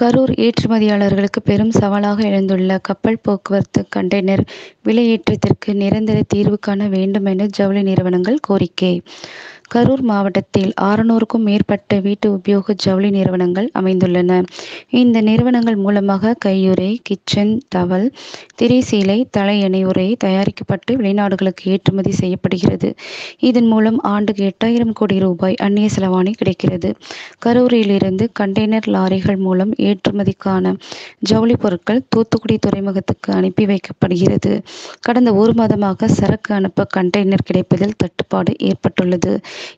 கரூர் ஏற்றுமதியாளர்களுக்கு பெரும் சவாலாக எழுந்துள்ள கப்பல் போக்குவரத்து கண்டெய்னர் விலையேற்றத்திற்கு நிரந்தர தீர்வு காண வேண்டும் என ஜவுளி நிறுவனங்கள் கோரிக்கை. கரூர் மாவட்டத்தில் 600க்கும் மேற்பட்ட வீட்டு உபயோக ஜவுளி நிறுவனங்கள் அமைந்துள்ளன. இந்த நிறுவனங்கள் மூலமாக கையுறை, கிச்சன் டவல், திரைசீலை, தலையணை உறை தயாரிக்கப்பட்டு வெளிநாடுகளுக்கு ஏற்றுமதி செய்யப்படுகிறது. இதன் மூலம் ஆண்டுக்கு 8000 கோடி ரூபாய் அந்நிய செலவாணி கிடைக்கிறது. கரூரிலிருந்து கண்டெய்னர் லாரிகள் மூலம் ஏற்றுமதிக்கான ஜவுளி பொருட்கள் தூத்துக்குடி துறைமுகத்துக்கு அனுப்பி வைக்கப்படுகிறது. கடந்த 1 மாதமாக சரக்கு அனுப்ப கண்டெய்னர் கிடைப்பதில் தட்டுப்பாடு ஏற்பட்டுள்ளது.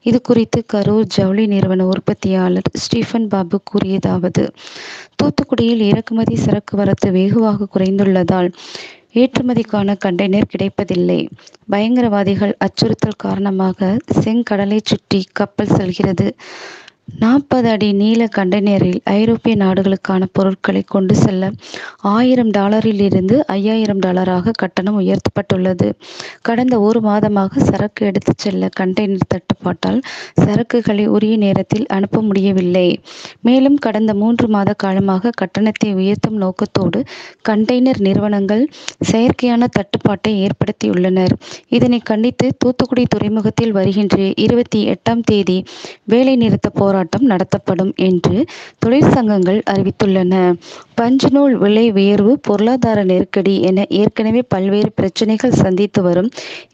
இது குறித்து கரூர் ஜவுளி நிறுவன உற்பத்தியாளர் ஸ்டீபன் பாபு கூறியதாவது: தூத்துக்குடியில் இறக்குமதி சரக்கு வரத்து வெகுவாக குறைந்துள்ளதால் ஏற்றுமதிக்கான கண்டெய்னர் கிடைப்பதில்லை. பயங்கரவாதிகள் அச்சுறுத்தல் காரணமாக செங்கடலை சுற்றி கப்பல் செல்கிறது. 40 அடி நீள கண்டெய்னரில் ஐரோப்பிய நாடுகளுக்கான பொருட்களை கொண்டு செல்ல $1000 இருந்து $5000 கட்டணம் உயர்த்தப்பட்டுள்ளது. கடந்த 1 மாதமாக சரக்கு எடுத்துச் செல்ல கண்டெய்னர் தட்டுப்பாட்டால் சரக்குகளை உரிய நேரத்தில் அனுப்ப முடியவில்லை. மேலும் கடந்த 3 மாத காலமாக கட்டணத்தை உயர்த்தும் நோக்கத்தோடு கண்டெய்னர் நிறுவனங்கள் செயற்கையான தட்டுப்பாட்டை ஏற்படுத்தியுள்ளனர். இதனை கண்டித்து தூத்துக்குடி துறைமுகத்தில் வருகின்ற 28ஆம் தேதி வேலைநிறுத்த போராட்டம் நடத்தப்படும் என்று தொழிற்சங்கங்கள் அறிவித்துள்ளன. பஞ்சுநூல் விலை உயர்வு, பொருளாதார நெருக்கடி என ஏற்கனவே பல்வேறு பிரச்னைகள் சந்தித்து வரும்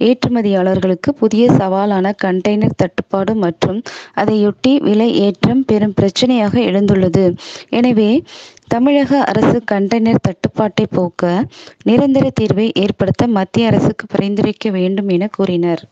ஏற்றுமதியாளர்களுக்கு புதிய சவாலான கண்டெய்னர் தட்டுப்பாடு மற்றும் அதையொட்டி விலை ஏற்றம் பெரும் பிரச்னையாக எழுந்துள்ளது. எனவே தமிழக அரசு கண்டெய்னர் தட்டுப்பாட்டை போக்க நிரந்தர தீர்வை ஏற்படுத்த மத்திய அரசுக்கு பரிந்துரைக்க வேண்டும் என கூறினர்.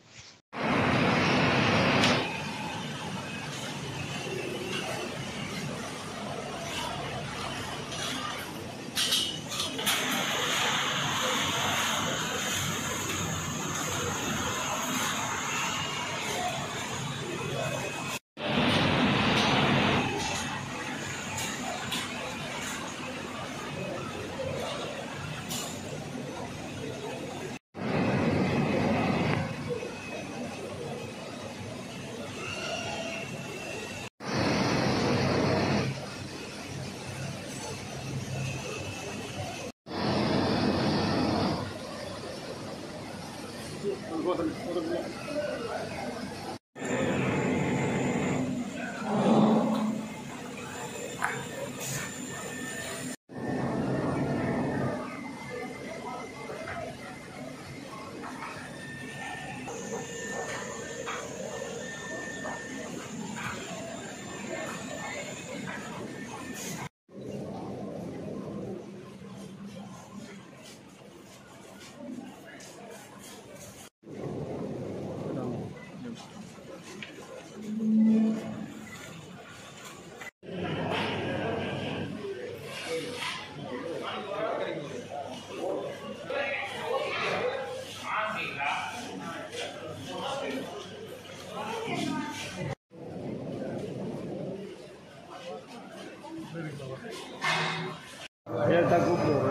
Ya está cumplido.